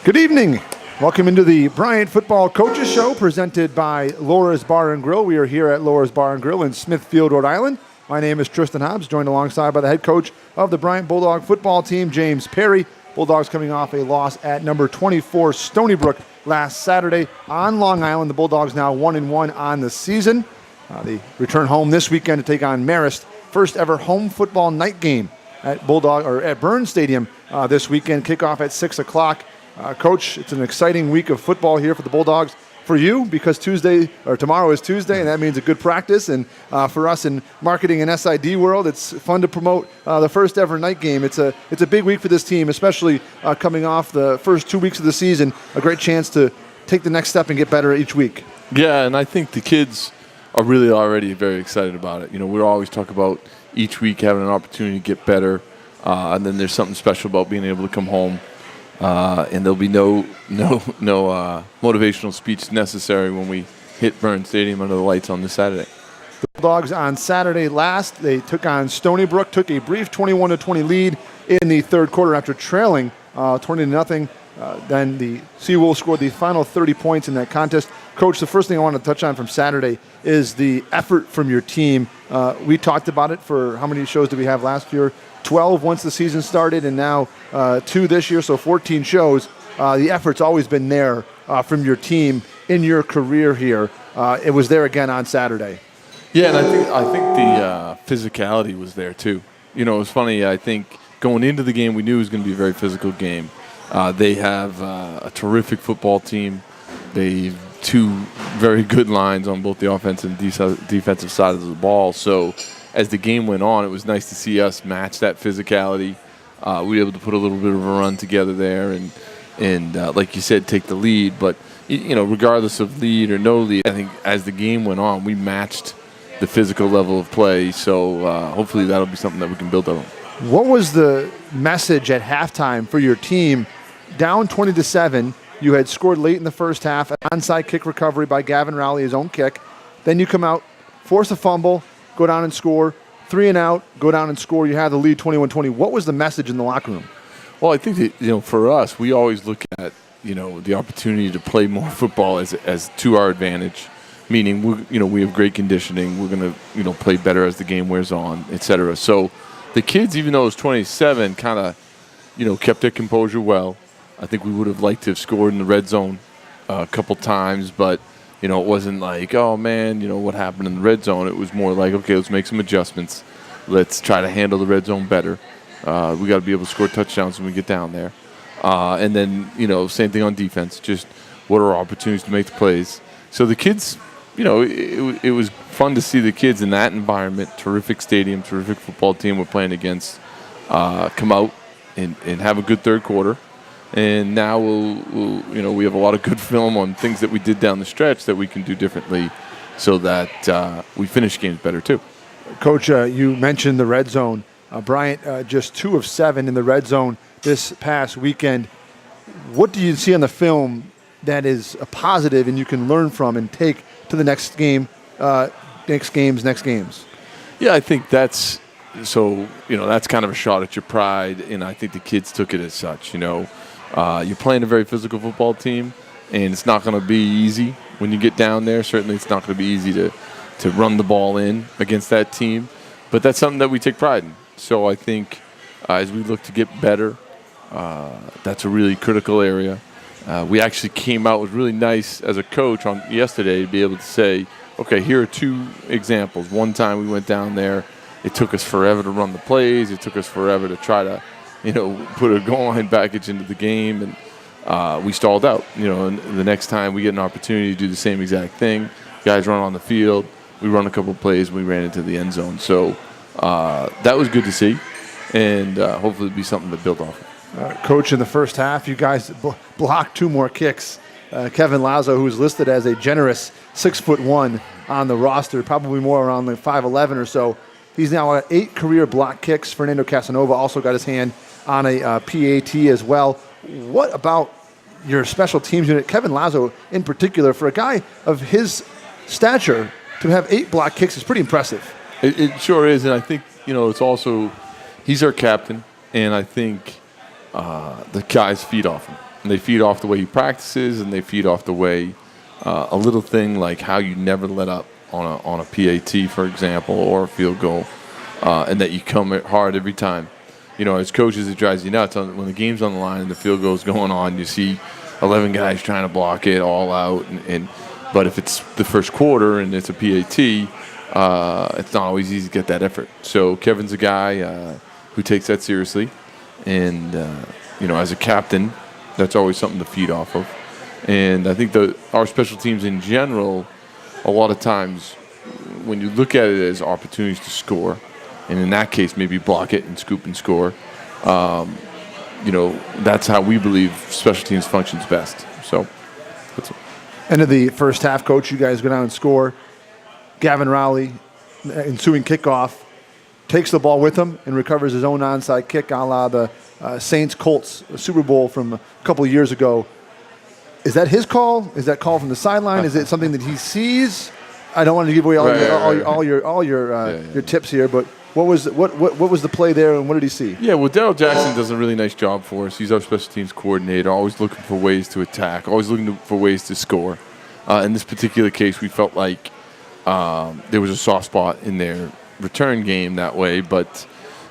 Good evening. Welcome into the Bryant Football Coaches Show presented by Laura's Bar and Grill. We are here at Laura's Bar and Grill in Smithfield, Rhode Island. My name is Tristan Hobbes, joined alongside by the head coach of the Bryant Bulldog football team, James Perry. Bulldogs coming off a loss at number 24 Stony Brook last Saturday on Long Island. The Bulldogs now 1-1 on the season. They return home this weekend to take on Marist. First ever home football night game at Burns Stadium this weekend. Kickoff at 6 o'clock. Coach, it's an exciting week of football here for the Bulldogs. For you, because tomorrow is Tuesday, and that means a good practice. And for us in marketing and SID world, it's fun to promote the first ever night game. It's a big week for this team, especially coming off the first 2 weeks of the season. A great chance to take the next step and get better each week. Yeah, and I think the kids are really already very excited about it. You know, we always talk about each week having an opportunity to get better, and then there's something special about being able to come home. And there'll be no motivational speech necessary when we hit Byrne Stadium under the lights on this Saturday. The Bulldogs on Saturday last, they took on Stony Brook, took a brief 21-20 lead in the third quarter after trailing 20-0. Then the Seawolves scored the final 30 points in that contest. Coach, the first thing I want to touch on from Saturday is the effort from your team. We talked about it for how many shows did we have last year? 12 once the season started, and now 2 this year, so 14 shows. The effort's always been there from your team in your career here. It was there again on Saturday. Yeah, and I think the physicality was there too. You know, it was funny. I think going into the game, we knew it was going to be a very physical game. They have a terrific football team. They 2 very good lines on both the offense and defensive side of the ball. So as the game went on, it was nice to see us match that physicality. We were able to put a little bit of a run together there and like you said, take the lead. But, you know, regardless of lead or no lead, I think as the game went on, we matched the physical level of play. So hopefully that'll be something that we can build on. What was the message at halftime for your team? Down 20-7, you had scored late in the first half, an onside kick recovery by Gavin Rowley, his own kick. Then you come out, force a fumble, go down and score, 3 and out, go down and score. You have the lead 21-20. What was the message in the locker room? Well, I think that, you know, for us, we always look at, you know, the opportunity to play more football as to our advantage, meaning we have great conditioning. We're going to, you know, play better as the game wears on, et cetera. So the kids, even though it was 27, kind of, you know, kept their composure well. I think we would have liked to have scored in the red zone a couple times, but, you know, it wasn't like, oh, man, you know, what happened in the red zone. It was more like, okay, let's make some adjustments. Let's try to handle the red zone better. We got to be able to score touchdowns when we get down there. And then, you know, same thing on defense. Just what are our opportunities to make the plays? So the kids, you know, it was fun to see the kids in that environment. Terrific stadium, terrific football team we're playing against. Come out and have a good third quarter. And now we have a lot of good film on things that we did down the stretch that we can do differently so that we finish games better too. Coach, you mentioned the red zone. Bryant, just 2 of 7 in the red zone this past weekend. What do you see on the film that is a positive and you can learn from and take to the next game, next games? Yeah, I think that's kind of a shot at your pride, and I think the kids took it as such, you know. You're playing a very physical football team, and it's not going to be easy when you get down there. Certainly it's not going to be easy to run the ball in against that team, but that's something that we take pride in. So I think as we look to get better, that's a really critical area. We actually came out, it was really nice as a coach on yesterday to be able to say, okay, here are 2 examples. One time we went down there, it took us forever to run the plays. It took us forever to try to, you know, put a goal line package into the game, and we stalled out. You know, and the next time we get an opportunity to do the same exact thing, guys run on the field, we run a couple of plays, we ran into the end zone. So that was good to see, and hopefully it'll be something to build off of. Coach, in the first half, you guys blocked 2 more kicks. Kevin Lazo, who is listed as a generous 6'1" on the roster, probably more around the 5'11" or so. He's now at 8 career block kicks. Fernando Casanova also got his hand on a PAT as well. What about your special teams unit, Kevin Lazo in particular, for a guy of his stature to have 8 block kicks is pretty impressive. It sure is, and I think, you know, it's also, he's our captain, and I think the guys feed off him. And they feed off the way he practices, and they feed off the way a little thing like how you never let up on a PAT, for example, or a field goal, and that you come hard every time. You know, as coaches, it drives you nuts. When the game's on the line and the field goal's going on, you see 11 guys trying to block it all out. But if it's the first quarter and it's a PAT, it's not always easy to get that effort. So Kevin's a guy who takes that seriously. And, you know, as a captain, that's always something to feed off of. And I think our special teams in general, a lot of times, when you look at it as opportunities to score, and in that case, maybe block it and scoop and score, you know, that's how we believe special teams functions best. So, that's it. End of the first half, Coach, you guys go down and score. Gavin Rowley, ensuing kickoff, takes the ball with him and recovers his own onside kick a la the Saints-Colts Super Bowl from a couple of years ago. Is that his call? Is that call from the sideline? Is it something that he sees? I don't want to give away all your tips here, but what was the play there, and what did he see? Yeah, well, Daryl Jackson does a really nice job for us. He's our special teams coordinator, always looking for ways to attack, always looking for ways to score. In this particular case, we felt like there was a soft spot in their return game that way, but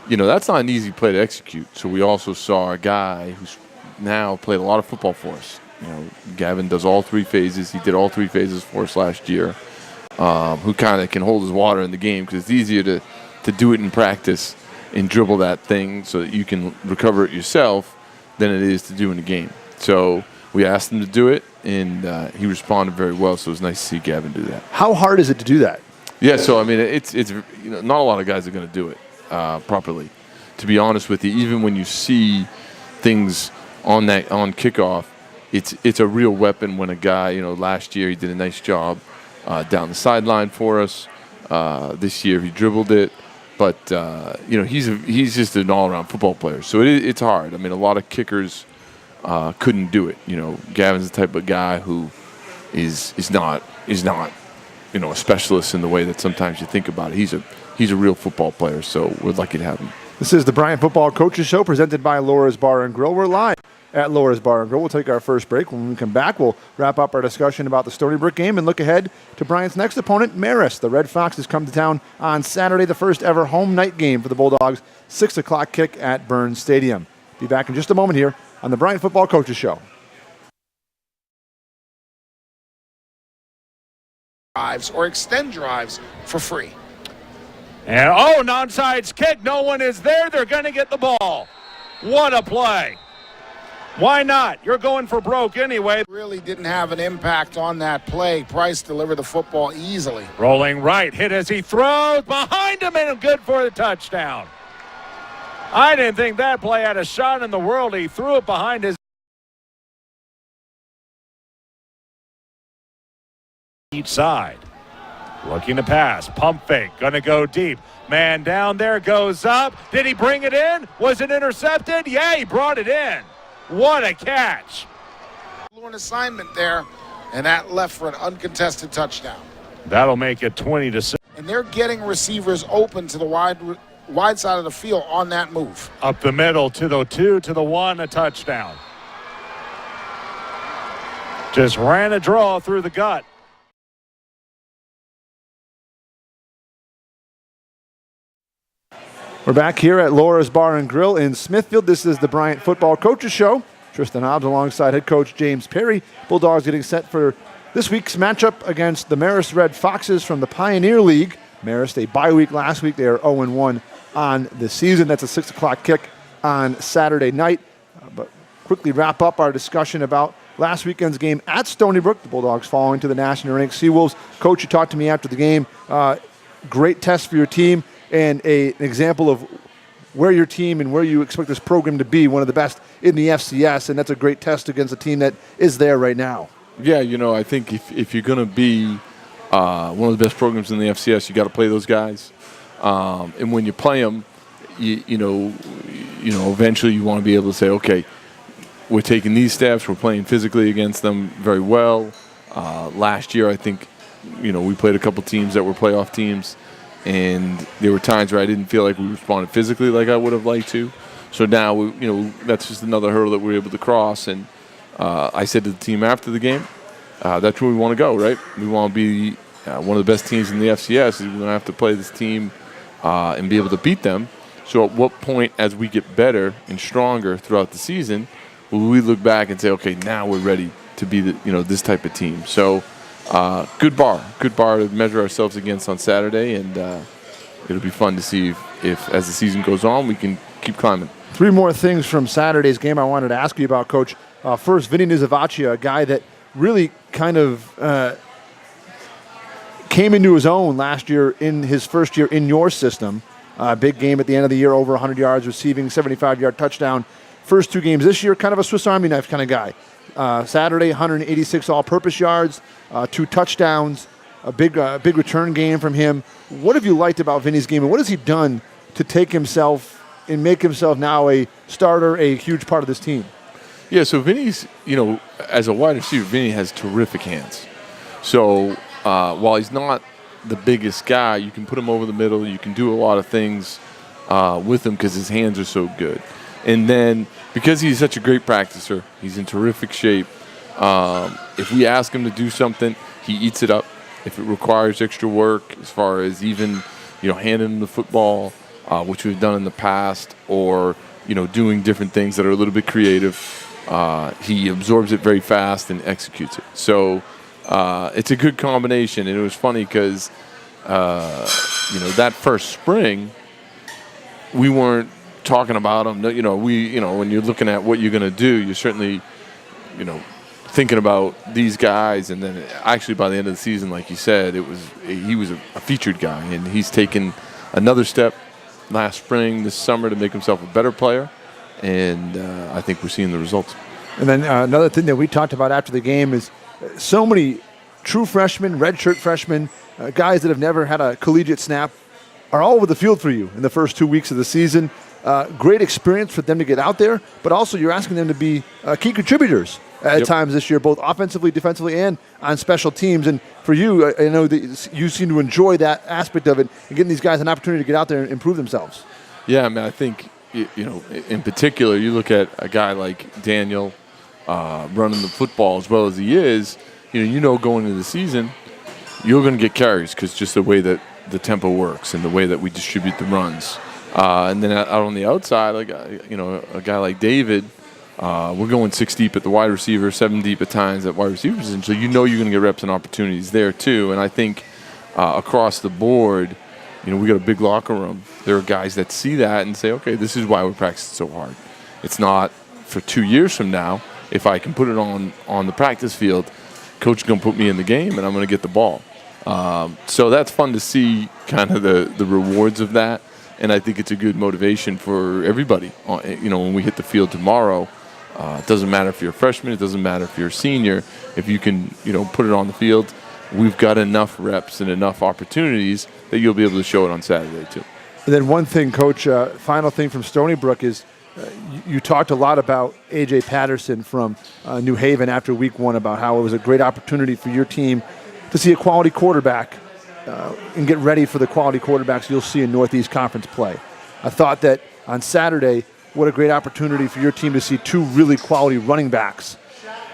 you know, that's not an easy play to execute. So we also saw a guy who's now played a lot of football for us. You know, Gavin does all three phases. He did all three phases for us last year. Who kind of can hold his water in the game, because it's easier to do it in practice and dribble that thing so that you can recover it yourself than it is to do in the game. So we asked him to do it, and he responded very well. So it was nice to see Gavin do that. How hard is it to do that? Yeah, so I mean, it's you know, not a lot of guys are going to do it properly. To be honest with you, even when you see things on kickoff, it's a real weapon when a guy, you know, last year he did a nice job down the sideline for us. This year he dribbled it, but you know, he's just an all-around football player. So it's hard. I mean, a lot of kickers couldn't do it. You know, Gavin's the type of guy who is not you know, a specialist in the way that sometimes you think about it. He's a real football player. So we're lucky to have him. This is the Bryant Football Coaches Show presented by Laura's Bar and Grill. We're live at Laura's Bar and Grill. We'll take our first break. When we come back, we'll wrap up our discussion about the Stony Brook game and look ahead to Bryant's next opponent, Marist. The Red Foxes come to town on Saturday, the first ever home night game for the Bulldogs, 6 o'clock kick at Burns Stadium. Be back in just a moment here on the Bryant Football Coaches Show. Drives or extend drives for free. And an onside kick. No one is there. They're going to get the ball. What a play. Why not? You're going for broke anyway. Really didn't have an impact on that play. Price delivered the football easily. Rolling right. Hit as he throws. Behind him and good for the touchdown. I didn't think that play had a shot in the world. He threw it behind his each side. Looking to pass. Pump fake. Gonna go deep. Man down there, goes up. Did he bring it in? Was it intercepted? Yeah, he brought it in. What a catch. An assignment there, and that left for an uncontested touchdown. That'll make it 20-6. And they're getting receivers open to the wide side of the field on that move. Up the middle to the 2, to the 1, a touchdown. Just ran a draw through the gut. We're back here at Laura's Bar and Grill in Smithfield. This is the Bryant Football Coaches Show. Tristan Hobbes alongside head coach James Perry. Bulldogs getting set for this week's matchup against the Marist Red Foxes from the Pioneer League. Marist, a bye week last week. They are 0-1 on the season. That's a 6 o'clock kick on Saturday night. But quickly wrap up our discussion about last weekend's game at Stony Brook. The Bulldogs falling to the national ranked Seawolves. Coach, you talked to me after the game. Great test for your team. And an example of where your team and where you expect this program to be, one of the best in the FCS, and that's a great test against a team that is there right now. Yeah, you know, I think if you're going to be one of the best programs in the FCS, you got to play those guys. And when you play them, you know, eventually you want to be able to say, okay, we're taking these steps, we're playing physically against them very well. Last year, I think, you know, we played a couple teams that were playoff teams. And there were times where I didn't feel like we responded physically like I would have liked to. So now, that's just another hurdle that we're able to cross. And, I said to the team after the game, that's where we want to go, right? We want to be one of the best teams in the FCS. We're going to have to play this team and be able to beat them. So at what point, as we get better and stronger throughout the season, will we look back and say, okay, now we're ready to be this type of team? So good bar to measure ourselves against on Saturday, and it'll be fun to see if as the season goes on, we can keep climbing. 3 more things from Saturday's game I wanted to ask you about, Coach. First, Vinny Nizavachia, a guy that really kind of came into his own last year in his first year in your system. Big game at the end of the year, over 100 yards receiving, 75-yard touchdown. First 2 games this year, kind of a Swiss Army knife kind of guy. Saturday, 186 all-purpose yards, 2 touchdowns, a big return game from him. What have you liked about Vinny's game, and what has he done to take himself and make himself now a starter, a huge part of this team? Yeah, so Vinny's, as a wide receiver, Vinny has terrific hands. So while he's not the biggest guy, you can put him over the middle. You can do a lot of things with him because his hands are so good. And then because he's such a great practicer, he's in terrific shape. If we ask him to do something, he eats it up. If it requires extra work, as far as even handing him the football, which we've done in the past, or doing different things that are a little bit creative, he absorbs it very fast and executes it. So it's a good combination. And it was funny because that first spring we weren't talking about him. When you're looking at what you're going to do, you're certainly thinking about these guys. And then actually by the end of the season, like you said, he was a featured guy, and he's taken another step last spring, this summer, to make himself a better player. And I think we're seeing the results. And then another thing that we talked about after the game is so many true freshmen, redshirt freshmen, guys that have never had a collegiate snap are all over the field for you in the first 2 weeks of the season. Great experience for them to get out there, but also you're asking them to be key contributors at times this year, both offensively, defensively, and on special teams. And for you, I know that you seem to enjoy that aspect of it and getting these guys an opportunity to get out there and improve themselves. Yeah, I mean, I think, in particular, you look at a guy like Daniel running the football as well as he is, going into the season, you're going to get carries because just the way that the tempo works and the way that we distribute the runs. And then out on the outside, a guy like David, we're going 6 deep at the wide receiver, 7 deep at times at wide receiver position. So you're going to get reps and opportunities there too. And I think across the board, we got a big locker room. There are guys that see that and say, okay, this is why we're practicing so hard. It's not for 2 years from now. If I can put it on the practice field, coach is going to put me in the game and I'm going to get the ball. So that's fun to see kind of the rewards of that. And I think it's a good motivation for everybody. When we hit the field tomorrow, it doesn't matter if you're a freshman, it doesn't matter if you're a senior. If you can, put it on the field, we've got enough reps and enough opportunities that you'll be able to show it on Saturday too. And then one thing, Coach, final thing from Stony Brook is you talked a lot about A.J. Patterson from New Haven after week 1 about how it was a great opportunity for your team to see a quality quarterback and get ready for the quality quarterbacks you'll see in Northeast Conference play. I thought that on Saturday, what a great opportunity for your team to see 2 really quality running backs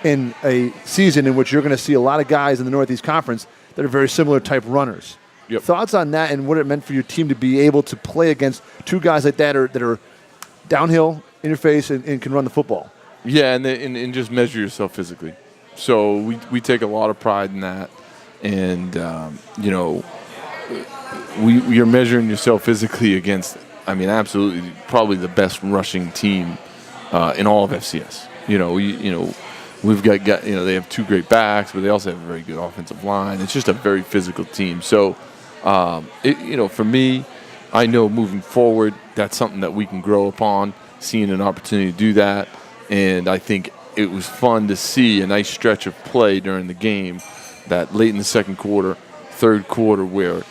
in a season in which you're going to see a lot of guys in the Northeast Conference that are very similar type runners. Yep. Thoughts on that and what it meant for your team to be able to play against 2 guys like that that are downhill, interface, and can run the football? Yeah, and just measure yourself physically. So we take a lot of pride in that. And, you're measuring yourself physically against, absolutely probably the best rushing team in all of FCS. We've got they have 2 great backs, but they also have a very good offensive line. It's just a very physical team. So, for me, I know moving forward, that's something that we can grow upon, seeing an opportunity to do that. And I think it was fun to see a nice stretch of play during the game, that late in the second quarter, third quarter, where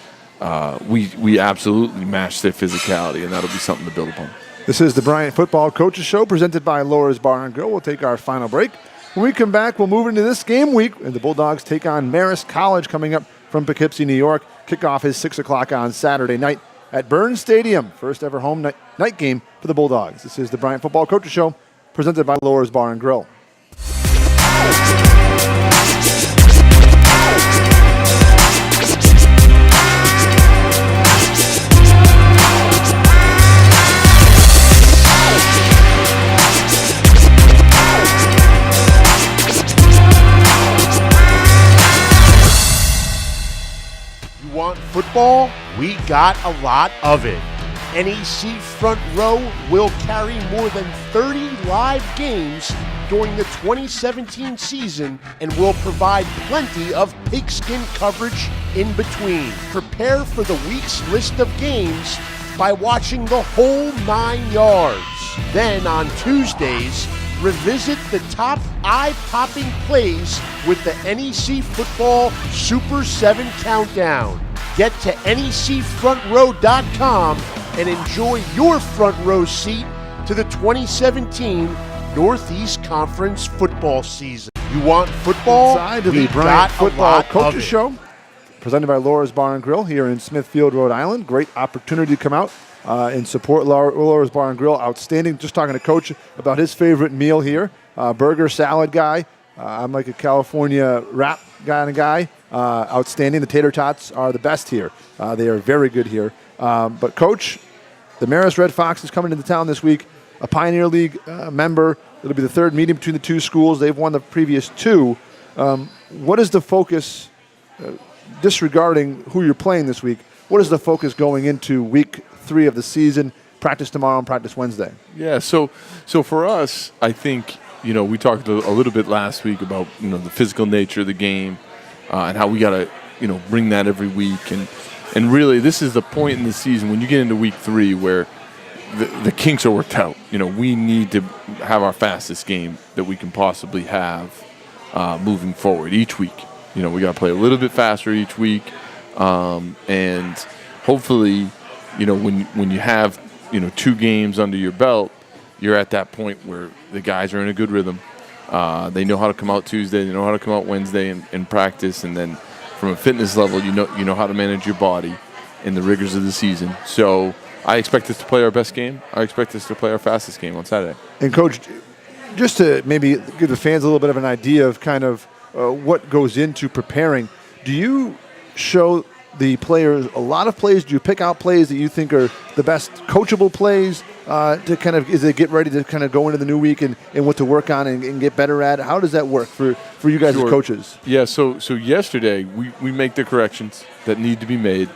we absolutely matched their physicality, and that'll be something to build upon. This is the Bryant Football Coaches Show presented by Laura's Bar and Grill. We'll take our final break. When we come back, we'll move into this game week, and the Bulldogs take on Marist College coming up from Poughkeepsie, New York. Kickoff is 6 o'clock on Saturday night at Burns Stadium. First ever home night game for the Bulldogs. This is the Bryant Football Coaches Show presented by Laura's Bar and Grill. Want football? We got a lot of it. NEC Front Row will carry more than 30 live games during the 2017 season and will provide plenty of pigskin coverage in between. Prepare for the week's list of games by watching the whole 9 yards. Then on Tuesdays, revisit the top eye-popping plays with the NEC Football Super 7 Countdown. Get to necfrontrow.com and enjoy your front row seat to the 2017 Northeast Conference football season. You want football? Inside to We the Bryant got a Football lot of Coaches it. Show, presented by Laura's Bar and Grill here in Smithfield, Rhode Island. Great opportunity to come out and support Laura's Bar and Grill. Outstanding. Just talking to Coach about his favorite meal here, burger salad guy. I'm like a California wrap kind of guy. Outstanding. The tater tots are the best here. They are very good here. But Coach, the Marist Red Fox is coming into town this week. A Pioneer League member. It'll be the third meeting between the two schools. They've won the previous two. What is the focus, disregarding who you're playing this week, what is the focus going into week 3 of the season, practice tomorrow and practice Wednesday? Yeah, so for us, I think, we talked a little bit last week about, the physical nature of the game and how we got to, bring that every week. And really, this is the point in the season when you get into week 3 where the kinks are worked out. We need to have our fastest game that we can possibly have moving forward each week. We got to play a little bit faster each week. And hopefully, when you have, 2 games under your belt, you're at that point where the guys are in a good rhythm. They know how to come out Tuesday. They know how to come out Wednesday and practice. And then from a fitness level, you know how to manage your body in the rigors of the season. So I expect us to play our best game. I expect us to play our fastest game on Saturday. And Coach, just to maybe give the fans a little bit of an idea of kind of what goes into preparing, do you show the players a lot of plays? Do you pick out plays that you think are the best coachable plays to kind of, as they get ready to kind of go into the new week and what to work on and get better at? How does that work for you guys as coaches? Yeah, so yesterday we make the corrections that need to be made,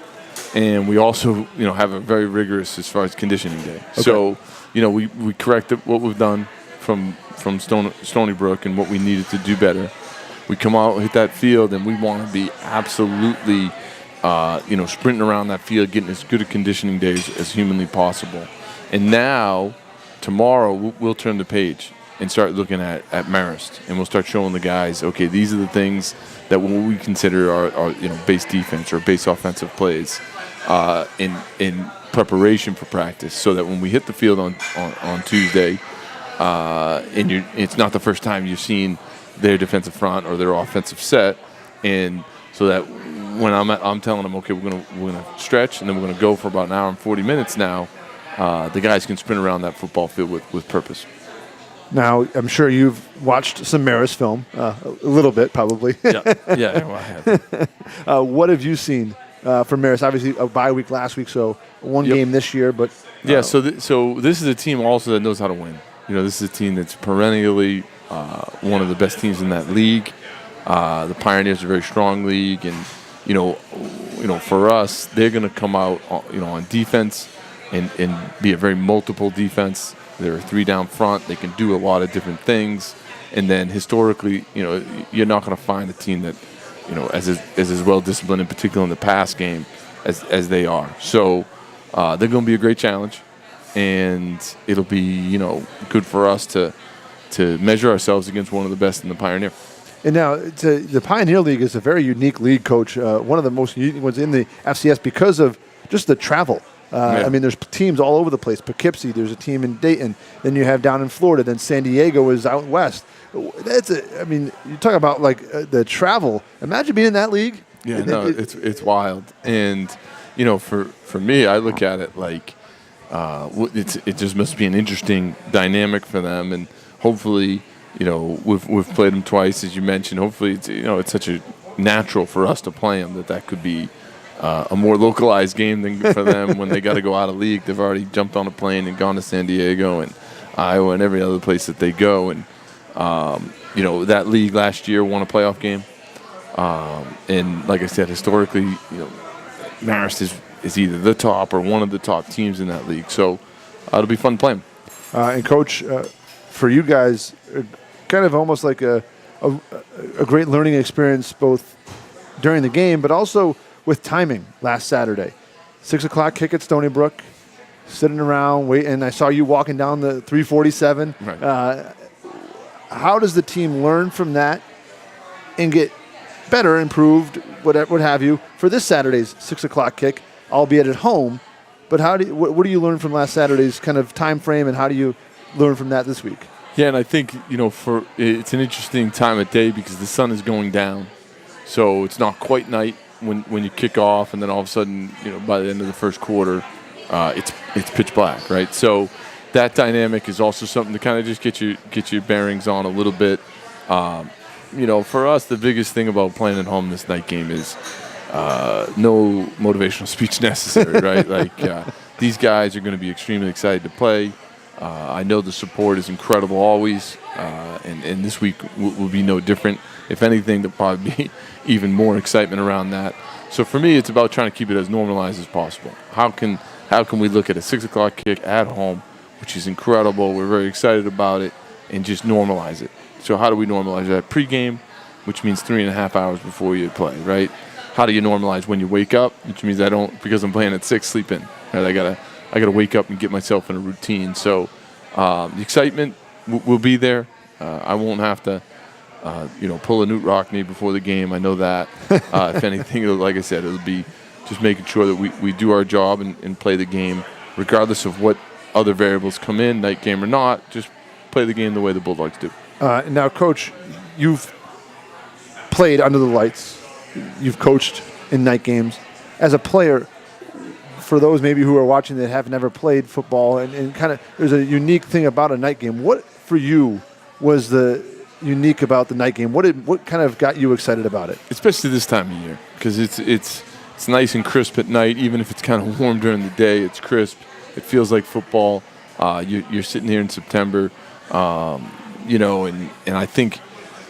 and we also have a very rigorous as far as conditioning day. Okay. So we corrected what we've done from Stony Brook and what we needed to do better. We come out, hit that field, and we want to be absolutely sprinting around that field, getting as good a conditioning day as humanly possible. And now, tomorrow, we'll turn the page and start looking at Marist, and we'll start showing the guys, okay, these are the things that what we consider our base defense or base offensive plays in preparation for practice, so that when we hit the field on Tuesday, and it's not the first time you've seen their defensive front or their offensive set, and so that when I'm telling them, okay, we're gonna stretch, and then we're gonna go for about an hour and 40 minutes now, the guys can sprint around that football field with purpose. Now, I'm sure you've watched some Marist film, a little bit probably. Yeah, well, I have. What have you seen from Marist? Obviously, a bye week last week, so one game this year. But so this is a team also that knows how to win. This is a team that's perennially one of the best teams in that league. The Pioneers are a very strong league, and for us, they're going to come out on defense and be a very multiple defense. They're a 3 down front. They can do a lot of different things. And then historically, you're not going to find a team that, as well disciplined, in particular in the pass game, as they are. So they're going to be a great challenge, and it'll be good for us to measure ourselves against one of the best in the Pioneer. And now, the Pioneer League is a very unique league, Coach. One of the most unique ones in the FCS because of just the travel. I mean, there's teams all over the place. Poughkeepsie, there's a team in Dayton. Then you have down in Florida. Then San Diego is out west. You talk about the travel. Imagine being in that league. Yeah, it's wild. And for me, I look at it like it just must be an interesting dynamic for them. And hopefully, we've played them twice, as you mentioned. Hopefully, it's such a natural for us to play them that could be a more localized game than for them when they got to go out of league. They've already jumped on a plane and gone to San Diego and Iowa and every other place that they go. And that league last year won a playoff game. And like I said, historically, Marist is either the top or one of the top teams in that league. So it'll be fun playing. And Coach, for you guys, kind of almost like a great learning experience both during the game, but also with timing last Saturday. 6 o'clock kick at Stony Brook, sitting around, waiting. I saw you walking down the 347. Right. How does the team learn from that and get better, improved, what have you, for this Saturday's 6 o'clock kick, albeit at home? But what do you learn from last Saturday's kind of time frame, and how do you learn from that this week? Yeah, and I think, it's an interesting time of day because the sun is going down. So it's not quite night when you kick off, and then all of a sudden, by the end of the first quarter, it's pitch black, right? So that dynamic is also something to kind of just get your bearings on a little bit. For us, the biggest thing about playing at home this night game is no motivational speech necessary, right? Like these guys are going to be extremely excited to play. I know the support is incredible always, and this week will be no different. If anything, there'll probably be even more excitement around that. So for me, it's about trying to keep it as normalized as possible. How can we look at a 6 o'clock kick at home, which is incredible, we're very excited about it, and just normalize it? So how do we normalize that? Pre-game, which means 3.5 hours before you play, right? How do you normalize when you wake up, which means I don't, because I'm playing at 6, sleep in. Right? I gotta wake up and get myself in a routine. So the excitement will be there. I won't have to, pull a Newt Rockney before the game. I know that. If anything, like I said, it'll be just making sure that we do our job and play the game, regardless of what other variables come in, night game or not. Just play the game the way the Bulldogs do. Now, Coach, you've played under the lights. You've coached in night games. As a player, for those maybe who are watching that have never played football, and kind of there's a unique thing about a night game. What for you was the unique about the night game? What kind of got you excited about it? Especially this time of year, because it's nice and crisp at night. Even if it's kind of warm during the day, it's crisp. It feels like football. You're sitting here in September, and I think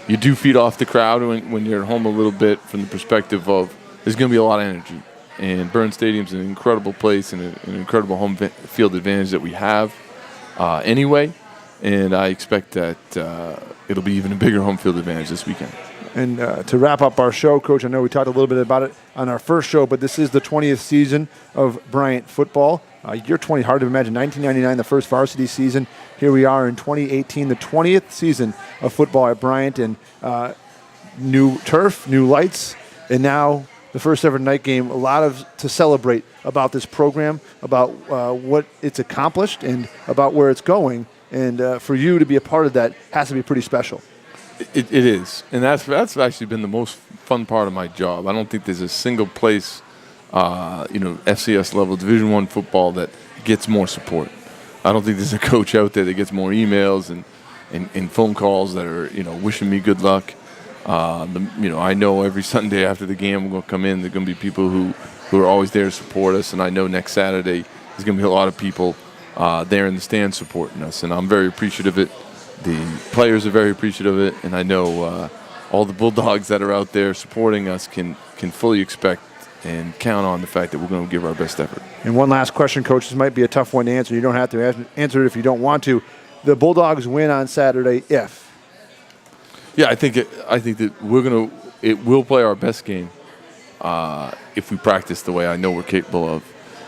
you do feed off the crowd when you're at home a little bit, from the perspective of there's going to be a lot of energy. And Burns Stadium's an incredible place and an incredible home field advantage that we have anyway. And I expect that it'll be even a bigger home field advantage this weekend. And to wrap up our show, Coach, I know we talked a little bit about it on our first show, but this is the 20th season of Bryant football. Year 20, hard to imagine. 1999, the first varsity season. Here we are in 2018, the 20th season of football at Bryant, and new turf, new lights, and now the first ever night game. A lot to celebrate about this program, about what it's accomplished, and about where it's going. And for you to be a part of that has to be pretty special. It is, and that's actually been the most fun part of my job. I don't think there's a single place, FCS level Division I football that gets more support. I don't think there's a coach out there that gets more emails and phone calls that are wishing me good luck. I know every Sunday after the game I'm going to come in. There's going to be people who are always there to support us, and I know next Saturday there's going to be a lot of people there in the stands supporting us, and I'm very appreciative of it. The players are very appreciative of it, and I know all the Bulldogs that are out there supporting us can fully expect and count on the fact that we're going to give our best effort. And one last question, Coach. This might be a tough one to answer. You don't have to answer it if you don't want to. The Bulldogs win on Saturday if? Yeah, I think that it will play our best game if we practice the way I know we're capable of.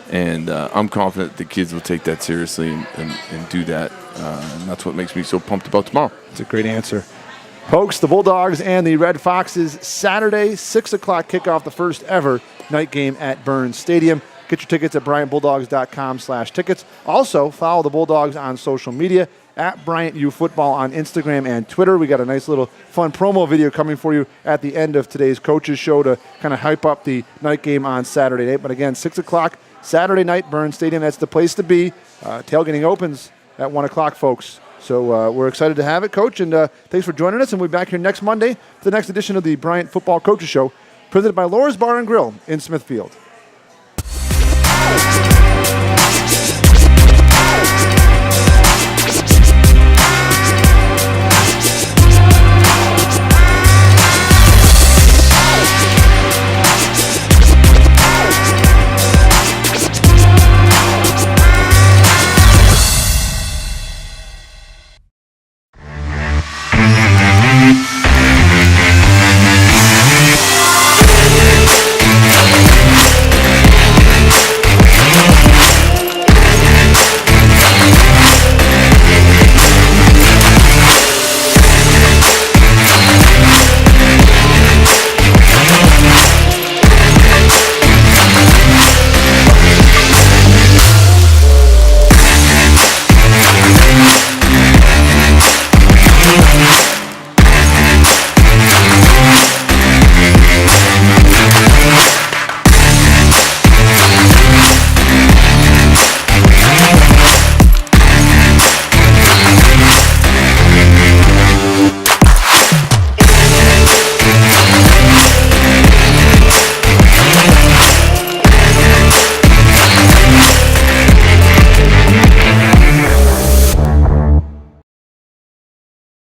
And I'm confident the kids will take that seriously and do that. And that's what makes me so pumped about tomorrow. That's a great answer. Folks, the Bulldogs and the Red Foxes, Saturday, 6 o'clock kickoff, the first ever night game at Burns Stadium. Get your tickets at BryantBulldogs.com/tickets. Also, follow the Bulldogs on social media at BryantUFootball on Instagram and Twitter. We got a nice little fun promo video coming for you at the end of today's coaches show to kind of hype up the night game on Saturday night. But again, 6 o'clock Saturday night, Burns Stadium. That's the place to be. Tailgating opens at 1 o'clock, folks. So we're excited to have it, Coach, and thanks for joining us. And we'll be back here next Monday for the next edition of the Bryant Football Coaches Show, presented by Laura's Bar and Grill in Smithfield.